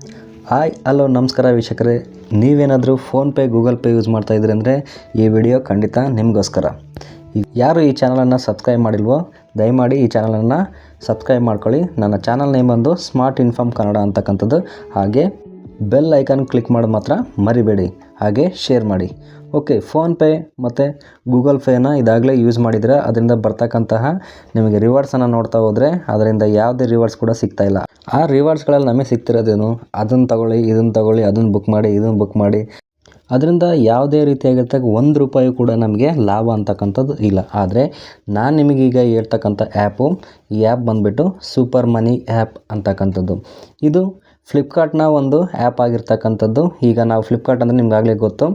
Hi hello ನಮಸ್ಕಾರ ವೀಕ್ಷಕರೇ, ನೀವೇನಾದರೂ ಫೋನ್ಪೇ ಗೂಗಲ್ ಪೇ ಯೂಸ್ ಮಾಡ್ತಾ ಇದ್ರಿ ಅಂದರೆ ಈ ವಿಡಿಯೋ ಖಂಡಿತ ನಿಮಗೋಸ್ಕರ. ಯಾರು ಈ ಚಾನಲನ್ನು ಸಬ್ಸ್ಕ್ರೈಬ್ ಮಾಡಿಲ್ವೋ ದಯಮಾಡಿ ಈ ಚಾನಲನ್ನು ಸಬ್ಸ್ಕ್ರೈಬ್ ಮಾಡ್ಕೊಳ್ಳಿ. ನನ್ನ ಚಾನಲ್ ನೇಮ್ ಬಂದು ಸ್ಮಾರ್ಟ್ ಇನ್ಫಾರ್ಮ್ ಕನ್ನಡ ಅಂತಕ್ಕಂಥದ್ದು. ಹಾಗೆ ಬೆಲ್ ಐಕಾನ್ ಕ್ಲಿಕ್ ಮಾಡೋದು ಮಾತ್ರ ಮರಿಬೇಡಿ, ಹಾಗೆ ಶೇರ್ ಮಾಡಿ. ಓಕೆ, ಫೋನ್ಪೇ ಮತ್ತು ಗೂಗಲ್ ಪೇನ ಇದಾಗಲೇ ಯೂಸ್ ಮಾಡಿದರೆ ಅದರಿಂದ ಬರ್ತಕ್ಕಂತಹ ನಿಮಗೆ ರಿವಾರ್ಡ್ಸನ್ನು ನೋಡ್ತಾ ಹೋದರೆ ಅದರಿಂದ ಯಾವುದೇ ರಿವಾರ್ಡ್ಸ್ ಕೂಡ ಸಿಗ್ತಾಯಿಲ್ಲ. ಆ ರಿವಾರ್ಡ್ಸ್ಗಳಲ್ಲಿ ನಮಗೆ ಸಿಗ್ತಿರೋದೇನು, ಅದನ್ನು ತಗೊಳ್ಳಿ, ಇದನ್ನು ತಗೊಳ್ಳಿ, ಅದನ್ನು ಬುಕ್ ಮಾಡಿ, ಇದನ್ನು ಬುಕ್ ಮಾಡಿ, ಅದರಿಂದ ಯಾವುದೇ ರೀತಿಯಾಗಿರ್ತಕ್ಕ ₹1 ಕೂಡ ನಮಗೆ ಲಾಭ ಅಂತಕ್ಕಂಥದ್ದು ಇಲ್ಲ. ಆದರೆ ನಾನು ನಿಮಗೀಗ ಹೇಳ್ತಕ್ಕಂಥ ಆ್ಯಪು, ಈ ಆ್ಯಪ್ ಬಂದುಬಿಟ್ಟು ಸೂಪರ್ ಮನಿ ಆ್ಯಪ್ ಅಂತಕ್ಕಂಥದ್ದು. ಇದು ಫ್ಲಿಪ್ಕಾರ್ಟ್ನ ಒಂದು ಆ್ಯಪ್ ಆಗಿರ್ತಕ್ಕಂಥದ್ದು. ಈಗ ನಾವು ಫ್ಲಿಪ್ಕಾರ್ಟ್ ಅಂದರೆ ನಿಮಗಾಗಲೇ ಗೊತ್ತು,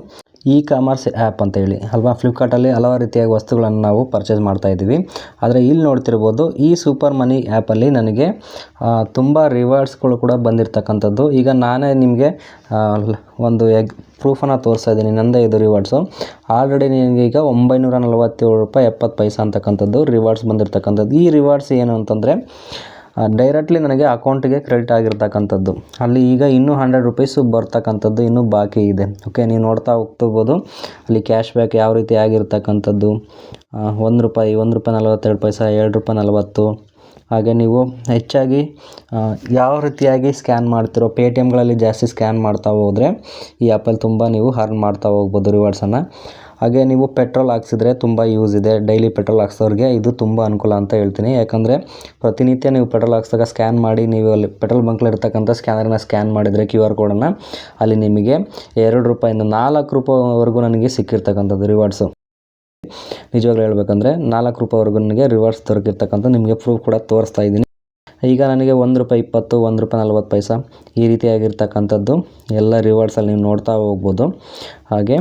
ಇ ಕಾಮರ್ಸ್ ಆ್ಯಪ್ ಅಂತ ಹೇಳಿ ಅಲ್ವಾ. ಫ್ಲಿಪ್ಕಾರ್ಟಲ್ಲಿ ಹಲವಾರು ರೀತಿಯ ವಸ್ತುಗಳನ್ನು ನಾವು ಪರ್ಚೇಸ್ ಮಾಡ್ತಾಯಿದ್ದೀವಿ. ಆದರೆ ಇಲ್ಲಿ ನೋಡ್ತಿರ್ಬೋದು, ಈ ಸೂಪರ್ ಮನಿ ಆ್ಯಪಲ್ಲಿ ನನಗೆ ತುಂಬ ರಿವಾರ್ಡ್ಸ್ಗಳು ಕೂಡ ಬಂದಿರತಕ್ಕಂಥದ್ದು. ಈಗ ನಾನೇ ನಿಮಗೆ ಒಂದು ಪ್ರೂಫನ್ನು ತೋರಿಸ್ತಾ ಇದ್ದೀನಿ, ನನ್ನದೇ ಇದು ರಿವಾರ್ಡ್ಸು. ಆಲ್ರೆಡಿ ನನಗೆ ಈಗ ₹947.70 ಅಂತಕ್ಕಂಥದ್ದು ರಿವಾರ್ಡ್ಸ್ ಬಂದಿರತಕ್ಕಂಥದ್ದು. ಈ ರಿವಾರ್ಡ್ಸ್ ಏನು ಅಂತಂದರೆ ಡೈರೆಕ್ಟ್ಲಿ ನನಗೆ ಅಕೌಂಟಿಗೆ ಕ್ರೆಡಿಟ್ ಆಗಿರ್ತಕ್ಕಂಥದ್ದು. ಅಲ್ಲಿ ಈಗ ಇನ್ನೂ ₹100 ಬರ್ತಕ್ಕಂಥದ್ದು ಇನ್ನೂ ಬಾಕಿ ಇದೆ. ಓಕೆ, ನೀವು ನೋಡ್ತಾ ಹೋಗ್ತಿರ್ಬೋದು ಅಲ್ಲಿ ಕ್ಯಾಶ್ ಬ್ಯಾಕ್ ಯಾವ ರೀತಿ ಆಗಿರ್ತಕ್ಕಂಥದ್ದು. ₹1, ₹1.42, ₹2.40. ಹಾಗೆ ನೀವು ಹೆಚ್ಚಾಗಿ ಯಾವ ರೀತಿಯಾಗಿ ಸ್ಕ್ಯಾನ್ ಮಾಡ್ತಿರೋ ಪೇಟಿಎಮ್ಗಳಲ್ಲಿ ಜಾಸ್ತಿ ಸ್ಕ್ಯಾನ್ ಮಾಡ್ತಾ ಹೋದರೆ ಈ ಆ್ಯಪಲ್ಲಿ ತುಂಬ ನೀವು ಅರ್ನ್ ಮಾಡ್ತಾ ಹೋಗ್ಬೋದು ರಿವಾರ್ಡ್ಸನ್ನು. ಹಾಗೆ ನೀವು ಪೆಟ್ರೋಲ್ ಹಾಕ್ಸಿದ್ರೆ ತುಂಬ ಯೂಸ್ ಇದೆ. ಡೈಲಿ ಪೆಟ್ರೋಲ್ ಹಾಕ್ಸೋರಿಗೆ ಇದು ತುಂಬ ಅನುಕೂಲ ಅಂತ ಹೇಳ್ತೀನಿ. ಯಾಕಂದರೆ ಪ್ರತಿನಿತ್ಯ ನೀವು ಪೆಟ್ರೋಲ್ ಹಾಕ್ಸಿದಾಗ ಸ್ಕ್ಯಾನ್ ಮಾಡಿ, ನೀವು ಅಲ್ಲಿ ಪೆಟ್ರೋಲ್ ಬಂಕ್ಲಿರ್ತಕ್ಕಂಥ ಸ್ಕ್ಯಾನರ್ನ ಸ್ಕ್ಯಾನ್ ಮಾಡಿದರೆ QR ಕೋಡನ್ನು, ಅಲ್ಲಿ ನಿಮಗೆ ₹2 ₹4ವರೆಗೂ ನನಗೆ ಸಿಕ್ಕಿರ್ತಕ್ಕಂಥದ್ದು ರಿವಾರ್ಡ್ಸು. ನಿಜವಾಗ್ಲೂ ಹೇಳ್ಬೇಕಂದ್ರೆ ₹4ವರೆಗೂ ನನಗೆ ರಿವಾರ್ಡ್ಸ್ ದೊರಕಿರ್ತಕ್ಕಂಥ ನಿಮಗೆ ಪ್ರೂಫ್ ಕೂಡ ತೋರಿಸ್ತಾ ಇದ್ದೀನಿ. ಈಗ ನನಗೆ ₹1.20, ₹1.40 ಈ ರೀತಿಯಾಗಿರ್ತಕ್ಕಂಥದ್ದು ಎಲ್ಲ ರಿವಾರ್ಡ್ಸಲ್ಲಿ ನೀವು ನೋಡ್ತಾ ಹೋಗ್ಬೋದು. ಹಾಗೆ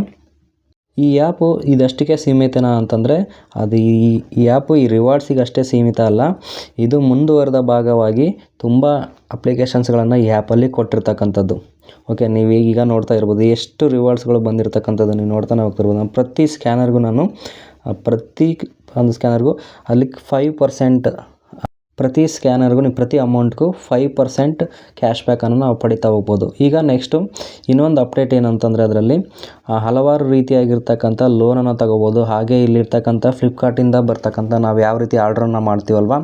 ಈ ಆ್ಯಪು ಇದಷ್ಟಕ್ಕೆ ಸೀಮಿತನಾ ಅಂತಂದರೆ ಅದು ಈ ಆ್ಯಪು ಈ ರಿವಾರ್ಡ್ಸಿಗೆ ಅಷ್ಟೇ ಸೀಮಿತ ಅಲ್ಲ. ಇದು ಮುಂದುವರೆದ ಭಾಗವಾಗಿ ತುಂಬ ಅಪ್ಲಿಕೇಶನ್ಸ್ಗಳನ್ನು ಈ ಆ್ಯಪಲ್ಲಿ ಕೊಟ್ಟಿರ್ತಕ್ಕಂಥದ್ದು. ಓಕೆ, ನೀವು ಈಗ ನೋಡ್ತಾ ಇರ್ಬೋದು ಎಷ್ಟು ರಿವಾರ್ಡ್ಸ್ಗಳು ಬಂದಿರತಕ್ಕಂಥದ್ದು ನೀವು ನೋಡ್ತಾನೆ ಹೋಗ್ತಿರ್ಬೋದು. ಪ್ರತಿ ಸ್ಕ್ಯಾನರ್ಗೂ ನಾನು ಪ್ರತಿ ಒಂದು ಸ್ಕ್ಯಾನರ್ಗೂ ಅಲ್ಲಿ 5%, ಪ್ರತಿ ಸ್ಕ್ಯಾನರ್ಗೂ ನೀವು ಪ್ರತಿ ಅಮೌಂಟ್ಗೂ 5% ಕ್ಯಾಶ್ ಬ್ಯಾಕನ್ನು ನಾವು ಪಡಿತಾ ಹೋಗ್ಬೋದು. ಈಗ ನೆಕ್ಸ್ಟು ಇನ್ನೊಂದು ಅಪ್ಡೇಟ್ ಏನಂತಂದರೆ ಅದರಲ್ಲಿ ಹಲವಾರು ರೀತಿಯಾಗಿರ್ತಕ್ಕಂಥ ಲೋನನ್ನು ತಗೋಬೋದು. ಹಾಗೆ ಇಲ್ಲಿರ್ತಕ್ಕಂಥ ಫ್ಲಿಪ್ಕಾರ್ಟಿಂದ ಬರ್ತಕ್ಕಂಥ ನಾವು ಯಾವ ರೀತಿ ಆರ್ಡ್ರನ್ನು ಮಾಡ್ತೀವಲ್ವ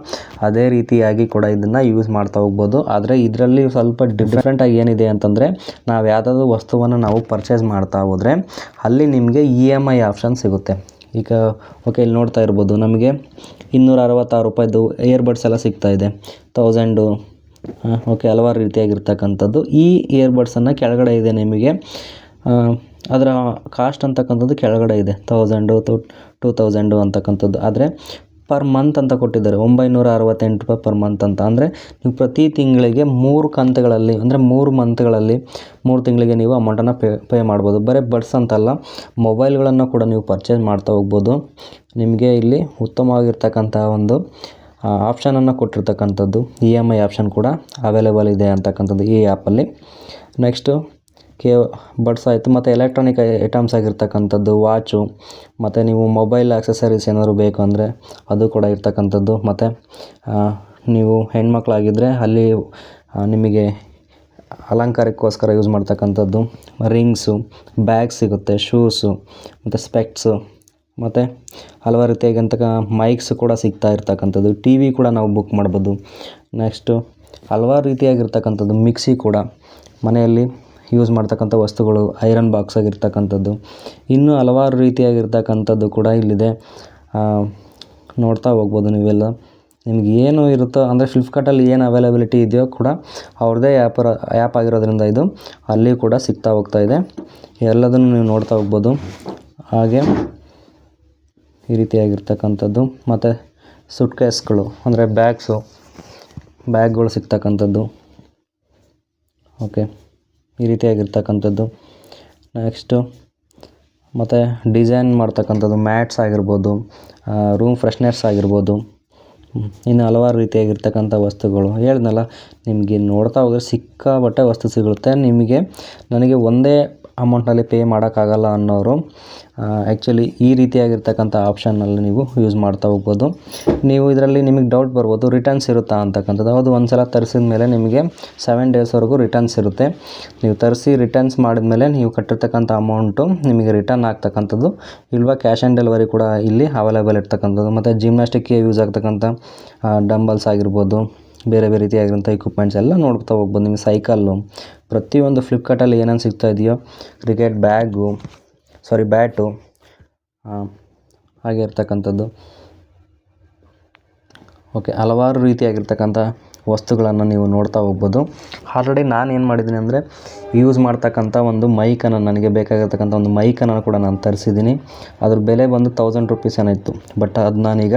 ಅದೇ ರೀತಿಯಾಗಿ ಕೂಡ ಇದನ್ನು ಯೂಸ್ ಮಾಡ್ತಾ ಹೋಗ್ಬೋದು. ಆದರೆ ಇದರಲ್ಲಿ ಸ್ವಲ್ಪ ಡಿಫ್ರೆಂಟಾಗಿ ಏನಿದೆ ಅಂತಂದರೆ ನಾವು ಯಾವುದಾದ್ರೂ ವಸ್ತುವನ್ನು ನಾವು ಪರ್ಚೇಸ್ ಮಾಡ್ತಾ ಹೋದರೆ ಅಲ್ಲಿ ನಿಮಗೆ EMI ಆಪ್ಷನ್ ಸಿಗುತ್ತೆ. ಈಗ ಓಕೆ, ಇಲ್ಲಿ ನೋಡ್ತಾ ಇರ್ಬೋದು ನಮಗೆ ₹266 ಇಯರ್ಬಡ್ಸ್ ಎಲ್ಲ ಸಿಗ್ತಾಯಿದೆ. 1000 ಓಕೆ, ಹಲವಾರು ರೀತಿಯಾಗಿರ್ತಕ್ಕಂಥದ್ದು. ಈ ಇಯರ್ಬಡ್ಸನ್ನು ಕೆಳಗಡೆ ಇದೆ ನಿಮಗೆ ಅದರ ಕಾಸ್ಟ್ ಅಂತಕ್ಕಂಥದ್ದು ಕೆಳಗಡೆ ಇದೆ $1000 $2000 ಅಂತಕ್ಕಂಥದ್ದು. ಆದರೆ ಪರ್ ಮಂತ್ ಅಂತ ಕೊಟ್ಟಿದ್ದಾರೆ ₹968 ಪರ್ ಮಂತ್ ಅಂತ. ಅಂದರೆ ನೀವು ಪ್ರತಿ ತಿಂಗಳಿಗೆ 3 ಕಂತುಗಳಲ್ಲಿ, ಅಂದರೆ 3 ಮಂತ್ಗಳಲ್ಲಿ 3 ತಿಂಗಳಿಗೆ ನೀವು ಅಮೌಂಟನ್ನು ಪೇ ಮಾಡ್ಬೋದು. ಬರೀ ಬಡ್ಸ್ ಅಂತಲ್ಲ, ಮೊಬೈಲ್ಗಳನ್ನು ಕೂಡ ನೀವು ಪರ್ಚೇಸ್ ಮಾಡ್ತಾ ಹೋಗ್ಬೋದು. ನಿಮಗೆ ಇಲ್ಲಿ ಉತ್ತಮವಾಗಿರ್ತಕ್ಕಂಥ ಒಂದು ಆಪ್ಷನನ್ನು ಕೊಟ್ಟಿರ್ತಕ್ಕಂಥದ್ದು EMI ಆಪ್ಷನ್ ಕೂಡ ಅವೈಲೇಬಲ್ ಇದೆ ಅಂತಕ್ಕಂಥದ್ದು ಈ ಆ್ಯಪಲ್ಲಿ. ನೆಕ್ಸ್ಟು ಬಡ್ಸ್ ಆಯಿತು, ಮತ್ತು ಎಲೆಕ್ಟ್ರಾನಿಕ್ ಐಟಮ್ಸ್ ಆಗಿರ್ತಕ್ಕಂಥದ್ದು, ವಾಚು, ಮತ್ತು ನೀವು ಮೊಬೈಲ್ ಆಕ್ಸೆಸರೀಸ್ ಏನಾದರೂ ಬೇಕು ಅಂದರೆ ಅದು ಕೂಡ ಇರ್ತಕ್ಕಂಥದ್ದು. ಮತ್ತು ನೀವು ಹೆಣ್ಮಕ್ಳಾಗಿದ್ದರೆ ಅಲ್ಲಿ ನಿಮಗೆ ಅಲಂಕಾರಕ್ಕೋಸ್ಕರ ಯೂಸ್ ಮಾಡ್ತಕ್ಕಂಥದ್ದು ರಿಂಗ್ಸು, ಬ್ಯಾಗ್ ಸಿಗುತ್ತೆ, ಶೂಸು, ಮತ್ತು ಸ್ಪೆಕ್ಟ್ಸು, ಮತ್ತು ಹಲವಾರು ರೀತಿಯಾಗಿಂತ ಮೈಕ್ಸ್ ಕೂಡ ಸಿಗ್ತಾ ಇರ್ತಕ್ಕಂಥದ್ದು. TV ಕೂಡ ನಾವು ಬುಕ್ ಮಾಡ್ಬೋದು. ನೆಕ್ಸ್ಟು ಹಲವಾರು ರೀತಿಯಾಗಿರ್ತಕ್ಕಂಥದ್ದು ಮಿಕ್ಸಿ ಕೂಡ, ಮನೆಯಲ್ಲಿ ಯೂಸ್ ಮಾಡ್ತಕ್ಕಂಥ ವಸ್ತುಗಳು, ಐರನ್ ಬಾಕ್ಸ್ ಆಗಿರ್ತಕ್ಕಂಥದ್ದು, ಇನ್ನೂ ಹಲವಾರು ರೀತಿಯಾಗಿರ್ತಕ್ಕಂಥದ್ದು ಕೂಡ ಇಲ್ಲಿದೆ. ನೋಡ್ತಾ ಹೋಗ್ಬೋದು ನೀವೆಲ್ಲ. ನಿಮ್ಗೆ ಏನು ಇರುತ್ತೋ ಅಂದರೆ ಫ್ಲಿಪ್ಕಾರ್ಟಲ್ಲಿ ಏನು ಅವೈಲಬಿಲಿಟಿ ಇದೆಯೋ ಕೂಡ ಅವ್ರದ್ದೇ ಆ್ಯಪ್ ಆಗಿರೋದ್ರಿಂದ ಇದು ಅಲ್ಲಿ ಕೂಡ ಸಿಗ್ತಾ ಹೋಗ್ತಾ ಇದೆ. ಎಲ್ಲದನ್ನು ನೀವು ನೋಡ್ತಾ ಹೋಗ್ಬೋದು. ಹಾಗೆ ಈ ರೀತಿಯಾಗಿರ್ತಕ್ಕಂಥದ್ದು, ಮತ್ತು ಸುಟ್ಕೇಸ್ಗಳು ಅಂದರೆ ಬ್ಯಾಗ್ಗಳು ಸಿಗ್ತಕ್ಕಂಥದ್ದು. ಓಕೆ, ಈ ರೀತಿಯಾಗಿರ್ತಕ್ಕಂಥದ್ದು. ನೆಕ್ಸ್ಟು ಮತ್ತು ಡಿಸೈನ್ ಮಾಡ್ತಕ್ಕಂಥದ್ದು ಮ್ಯಾಟ್ಸ್ ಆಗಿರ್ಬೋದು, ರೂಮ್ ಫ್ರೆಶ್ನರ್ಸ್ ಆಗಿರ್ಬೋದು, ಇನ್ನು ಹಲವಾರು ರೀತಿಯಾಗಿರ್ತಕ್ಕಂಥ ವಸ್ತುಗಳು. ಹೇಳಿದ್ನಲ್ಲ, ನಿಮಗೆ ನೋಡ್ತಾ ಹೋದರೆ ಸಿಕ್ಕಾಪಟ್ಟೆ ವಸ್ತು ಸಿಗುತ್ತೆ. ನನಗೆ ಒಂದೇ ಅಮೌಂಟಲ್ಲಿ ಪೇ ಮಾಡೋಕ್ಕಾಗಲ್ಲ ಅನ್ನೋರು ಆ್ಯಕ್ಚುಲಿ ಈ ರೀತಿಯಾಗಿರ್ತಕ್ಕಂಥ ಆಪ್ಷನ್ನಲ್ಲಿ ನೀವು ಯೂಸ್ ಮಾಡ್ತಾ ಹೋಗ್ಬೋದು. ನೀವು ಇದರಲ್ಲಿ ನಿಮಗೆ ಡೌಟ್ ಬರ್ಬೋದು, ರಿಟರ್ನ್ಸ್ ಇರುತ್ತಾ ಅಂತಕ್ಕಂಥದ್ದು. ಅದು ಒಂದು ಸಲ ತರಿಸಿದ ಮೇಲೆ ನಿಮಗೆ 7 ಡೇಸ್ವರೆಗೂ ರಿಟರ್ನ್ಸ್ ಇರುತ್ತೆ. ನೀವು ತರಿಸಿ ರಿಟರ್ನ್ಸ್ ಮಾಡಿದ್ಮೇಲೆ ನೀವು ಕಟ್ಟಿರ್ತಕ್ಕಂಥ ಅಮೌಂಟು ನಿಮಗೆ ರಿಟರ್ನ್ ಆಗ್ತಕ್ಕಂಥದ್ದು ಇಲ್ವಾ ಕ್ಯಾಶ್ ಆನ್ ಡೆಲಿವರಿ ಕೂಡ ಇಲ್ಲಿ ಅವೈಲೇಬಲ್ ಇರ್ತಕ್ಕಂಥದ್ದು. ಮತ್ತು ಜಿಮ್ನಾಸ್ಟಿಕ್ಗೆ ಯೂಸ್ ಆಗ್ತಕ್ಕಂಥ ಡಂಬಲ್ಸ್ ಆಗಿರ್ಬೋದು, ಬೇರೆ ಬೇರೆ ರೀತಿಯಾಗಿರೋಂಥ ಇಕ್ವಿಪ್ಮೆಂಟ್ಸ್ ಎಲ್ಲ ನೋಡ್ತಾ ಹೋಗ್ಬೋದು. ನಿಮಗೆ ಸೈಕಲ್ಲು ಪ್ರತಿಯೊಂದು ಫ್ಲಿಪ್ಕಾರ್ಟಲ್ಲಿ ಏನೇನು ಸಿಗ್ತಾ ಇದೆಯೋ, ಕ್ರಿಕೆಟ್ ಬ್ಯಾಟು ಹಾಗೆ ಇರ್ತಕ್ಕಂಥದ್ದು. ಓಕೆ, ಹಲವಾರು ರೀತಿಯಾಗಿರ್ತಕ್ಕಂಥ ವಸ್ತುಗಳನ್ನು ನೀವು ನೋಡ್ತಾ ಹೋಗ್ಬೋದು. ಆಲ್ರೆಡಿ ನಾನು ಏನು ಮಾಡಿದ್ದೀನಿ ಅಂದರೆ ಯೂಸ್ ಮಾಡ್ತಕ್ಕಂಥ ಒಂದು ಮೈಕನ್ನು, ನನಗೆ ಬೇಕಾಗಿರ್ತಕ್ಕಂಥ ಒಂದು ಮೈಕನ್ನು ಕೂಡ ನಾನು ತರಿಸಿದ್ದೀನಿ. ಅದ್ರ ಬೆಲೆ ಬಂದು 1000 ರೂಪೀಸ್ ಏನಾಯಿತು. ಬಟ್ ಅದು ನಾನೀಗ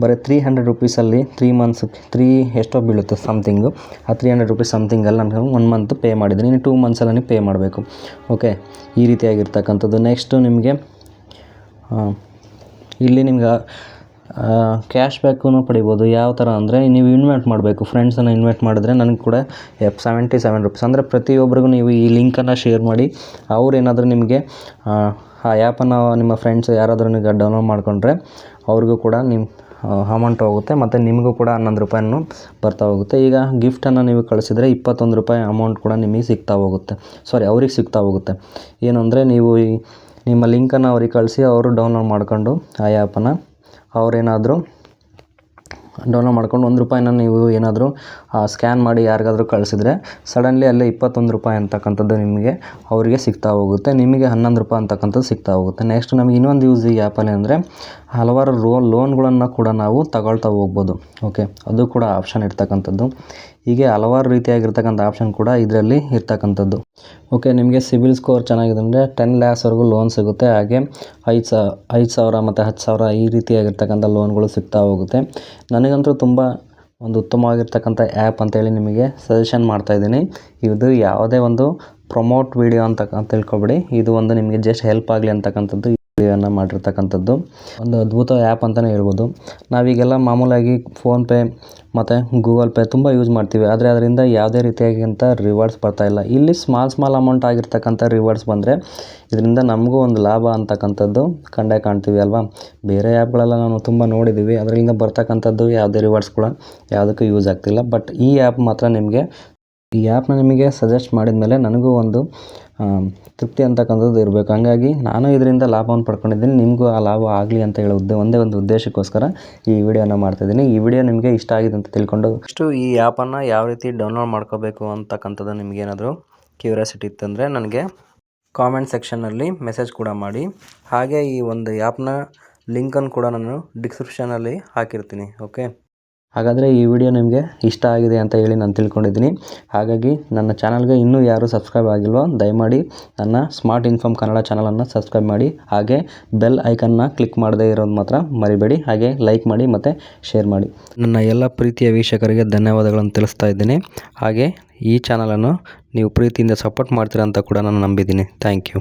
ಬರೀ 300 ರೂಪೀಸಲ್ಲಿ 3 ಮಂತ್ಸ್ ಎಷ್ಟೋ ಬೀಳುತ್ತೆ ಸಮಥಿಂಗು. ಆ 300 ರೂಪೀಸ್ ಸಮಥಿಂಗಲ್ಲಿ ನಾನು 1 ಮಂತ್ ಪೇ ಮಾಡಿದ್ದೀನಿ. ಇನ್ನು 2 ಮಂತ್ಸಲ್ಲಿ ಪೇ ಮಾಡಬೇಕು. ಓಕೆ, ಈ ರೀತಿಯಾಗಿರ್ತಕ್ಕಂಥದ್ದು. ನೆಕ್ಸ್ಟು ನಿಮಗೆ ಇಲ್ಲಿ ನಿಮ್ಗೆ ಕ್ಯಾಶ್ ಬ್ಯಾಕೂ ಪಡಿಬೋದು. ಯಾವ ಥರ ಅಂದರೆ ನೀವು ಇನ್ವೈಟ್ ಮಾಡಬೇಕು, ಫ್ರೆಂಡ್ಸನ್ನು ಇನ್ವೈಟ್ ಮಾಡಿದ್ರೆ ನನಗೆ ಕೂಡ 77 ರೂಪೀಸ್. ಅಂದರೆ ಪ್ರತಿಯೊಬ್ಬರಿಗೂ ನೀವು ಈ ಲಿಂಕನ್ನು ಶೇರ್ ಮಾಡಿ, ಅವ್ರೇನಾದರೂ ನಿಮಗೆ ಆ ಆ್ಯಪನ್ನು ನಿಮ್ಮ ಫ್ರೆಂಡ್ಸ್ ಯಾರಾದರೂ ನೀವು ಡೌನ್ಲೋಡ್ ಮಾಡಿಕೊಂಡ್ರೆ ಅವ್ರಿಗೂ ಕೂಡ ನಿಮ್ಮ ಅಮೌಂಟ್ ಹೋಗುತ್ತೆ. ಮತ್ತು ನಿಮಗೂ ಕೂಡ 11 ರೂಪಾಯಿನೂ ಬರ್ತಾ ಹೋಗುತ್ತೆ. ಈಗ ಗಿಫ್ಟನ್ನು ನೀವು ಕಳಿಸಿದರೆ 21 ರೂಪಾಯಿ ಅಮೌಂಟ್ ಕೂಡ ನಿಮಗೆ ಅವ್ರಿಗೆ ಸಿಗ್ತಾ ಹೋಗುತ್ತೆ. ಏನು ಅಂದರೆ ನೀವು ನಿಮ್ಮ ಲಿಂಕನ್ನು ಅವ್ರಿಗೆ ಕಳಿಸಿ, ಅವರು ಡೌನ್ಲೋಡ್ ಮಾಡ್ಕೊಂಡು ಆ ಆ್ಯಪನ್ನು ಅವರೇನಾದರೂ ಡೌನ್ಲೋಡ್ ಮಾಡ್ಕೊಂಡು 1 ರೂಪಾಯಿನ ನೀವು ಏನಾದರೂ ಸ್ಕ್ಯಾನ್ ಮಾಡಿ ಯಾರಿಗಾದರೂ ಕಳಿಸಿದ್ರೆ ಸಡನ್ಲಿ ಅಲ್ಲೇ 21 ರೂಪಾಯಿ ಅಂತಕ್ಕಂಥದ್ದು ನಿಮಗೆ ಅವರಿಗೆ ಸಿಗ್ತಾ ಹೋಗುತ್ತೆ. ನಿಮಗೆ 11 ರೂಪಾಯಿ ಅಂತಕ್ಕಂಥದ್ದು ಸಿಗ್ತಾ ಹೋಗುತ್ತೆ. ನೆಕ್ಸ್ಟ್ ನಮಗೆ ಇನ್ನೊಂದು ಯೂಸ್ ಈ ಆ್ಯಪಲ್ಲಿ ಅಂದರೆ ಹಲವಾರು ಲೋನ್ಗಳನ್ನು ಕೂಡ ನಾವು ತಗೊಳ್ತಾ ಹೋಗ್ಬೋದು. ಓಕೆ, ಅದು ಕೂಡ ಆಪ್ಷನ್ ಇರ್ತಕ್ಕಂಥದ್ದು. ಹೀಗೆ ಹಲವಾರು ರೀತಿಯಾಗಿರ್ತಕ್ಕಂಥ ಆಪ್ಷನ್ ಕೂಡ ಇದರಲ್ಲಿ ಇರ್ತಕ್ಕಂಥದ್ದು. ಓಕೆ, ನಿಮಗೆ ಸಿಬಿಲ್ ಸ್ಕೋರ್ ಚೆನ್ನಾಗಿದೆ ಅಂದರೆ 10 ಲ್ಯಾಕ್ಸ್ವರೆಗೂ ಲೋನ್ ಸಿಗುತ್ತೆ. ಹಾಗೆ 5,000 ಮತ್ತು 10,000 ಈ ರೀತಿಯಾಗಿರ್ತಕ್ಕಂಥ ಲೋನ್ಗಳು ಸಿಗ್ತಾ ಹೋಗುತ್ತೆ. ನನಗಂತೂ ತುಂಬ ಒಂದು ಉತ್ತಮವಾಗಿರ್ತಕ್ಕಂಥ ಆ್ಯಪ್ ಅಂತೇಳಿ ನಿಮಗೆ ಸಜೆಷನ್ ಮಾಡ್ತಾಯಿದ್ದೀನಿ. ಇದು ಯಾವುದೇ ಒಂದು ಪ್ರಮೋಟ್ ವಿಡಿಯೋ ಅಂತ ತಿಳ್ಕೊಬೇಡಿ. ಇದು ಒಂದು ನಿಮಗೆ ಜಸ್ಟ್ ಹೆಲ್ಪ್ ಆಗಲಿ ಅಂತಕ್ಕಂಥದ್ದು ವಿಡಿಯೋನ ಮಾಡಿರ್ತಕ್ಕಂಥದ್ದು. ಒಂದು ಅದ್ಭುತ ಆ್ಯಪ್ ಅಂತಲೇ ಹೇಳ್ಬೋದು. ನಾವೀಗೆಲ್ಲ ಮಾಮೂಲಾಗಿ ಫೋನ್ಪೇ ಮತ್ತು ಗೂಗಲ್ ಪೇ ತುಂಬ ಯೂಸ್ ಮಾಡ್ತೀವಿ, ಆದರೆ ಅದರಿಂದ ಯಾವುದೇ ರೀತಿಯಾಗಿಂಥ ರಿವಾರ್ಡ್ಸ್ ಬರ್ತಾಯಿಲ್ಲ. ಇಲ್ಲಿ ಸ್ಮಾಲ್ ಅಮೌಂಟ್ ಆಗಿರ್ತಕ್ಕಂಥ ರಿವಾರ್ಡ್ಸ್ ಬಂದರೆ ಇದರಿಂದ ನಮಗೂ ಒಂದು ಲಾಭ ಅಂತಕ್ಕಂಥದ್ದು ಕಂಡೇ ಕಾಣ್ತೀವಿ ಅಲ್ವಾ. ಬೇರೆ ಆ್ಯಪ್ಗಳೆಲ್ಲ ನಾವು ತುಂಬ ನೋಡಿದ್ದೀವಿ, ಅದರಿಂದ ಬರ್ತಕ್ಕಂಥದ್ದು ಯಾವುದೇ ರಿವಾರ್ಡ್ಸ್ ಕೂಡ ಯಾವುದಕ್ಕೂ ಯೂಸ್ ಆಗ್ತಿಲ್ಲ. ಬಟ್ ಈ ಆ್ಯಪ್ ಮಾತ್ರ ಈ ಆ್ಯಪ್ನ ನಿಮಗೆ ಸಜೆಸ್ಟ್ ಮಾಡಿದ ಮೇಲೆ ನನಗೂ ಒಂದು ತೃಪ್ತಿ ಅಂತಕ್ಕಂಥದ್ದು ಇರಬೇಕು. ಹಾಗಾಗಿ ನಾನು ಇದರಿಂದ ಲಾಭವನ್ನು ಪಡ್ಕೊಂಡಿದ್ದೀನಿ, ನಿಮಗೂ ಆ ಲಾಭ ಆಗಲಿ ಅಂತ ಹೇಳೋ ಒಂದೇ ಒಂದು ಉದ್ದೇಶಕ್ಕೋಸ್ಕರ ಈ ವಿಡಿಯೋನ ಮಾಡ್ತಾಯಿದ್ದೀನಿ. ಈ ವಿಡಿಯೋ ನಿಮಗೆ ಇಷ್ಟ ಆಗಿದೆ ಅಂತ ತಿಳ್ಕೊಂಡು ಈ ಆ್ಯಪನ್ನು ಯಾವ ರೀತಿ ಡೌನ್ಲೋಡ್ ಮಾಡ್ಕೋಬೇಕು ಅಂತಕ್ಕಂಥದ್ದು ನಿಮಗೇನಾದರೂ ಕ್ಯೂರಿಯಾಸಿಟಿ ಇತ್ತಂದರೆ ನನಗೆ ಕಾಮೆಂಟ್ ಸೆಕ್ಷನ್ನಲ್ಲಿ ಮೆಸೇಜ್ ಕೂಡ ಮಾಡಿ. ಹಾಗೆ ಈ ಒಂದು ಆ್ಯಪ್ನ ಲಿಂಕನ್ನು ಕೂಡ ನಾನು ಡಿಸ್ಕ್ರಿಪ್ಷನಲ್ಲಿ ಹಾಕಿರ್ತೀನಿ. ಓಕೆ, ಹಾಗಾದರೆ ಈ ವಿಡಿಯೋ ನಿಮಗೆ ಇಷ್ಟ ಆಗಿದೆ ಅಂತ ಹೇಳಿ ನಾನು ತಿಳ್ಕೊಂಡಿದ್ದೀನಿ. ಹಾಗಾಗಿ ನನ್ನ ಚಾನಲ್ಗೆ ಇನ್ನೂ ಯಾರು ಸಬ್ಸ್ಕ್ರೈಬ್ ಆಗಿಲ್ವೋ ದಯಮಾಡಿ ನನ್ನ ಸ್ಮಾರ್ಟ್ ಇನ್ಫಾರ್ಮ್ ಕನ್ನಡ ಚಾನಲನ್ನು ಸಬ್ಸ್ಕ್ರೈಬ್ ಮಾಡಿ. ಹಾಗೆ ಬೆಲ್ ಐಕನ್ನ ಕ್ಲಿಕ್ ಮಾಡದೇ ಇರೋದು ಮಾತ್ರ ಮರಿಬೇಡಿ. ಹಾಗೆ ಲೈಕ್ ಮಾಡಿ ಮತ್ತು ಶೇರ್ ಮಾಡಿ. ನನ್ನ ಎಲ್ಲ ಪ್ರೀತಿಯ ವೀಕ್ಷಕರಿಗೆ ಧನ್ಯವಾದಗಳನ್ನು ತಿಳಿಸ್ತಾ ಇದ್ದೀನಿ. ಹಾಗೆ ಈ ಚಾನಲನ್ನು ನೀವು ಪ್ರೀತಿಯಿಂದ ಸಪೋರ್ಟ್ ಮಾಡ್ತೀರಾ ಅಂತ ಕೂಡ ನಾನು ನಂಬಿದ್ದೀನಿ. Thank you.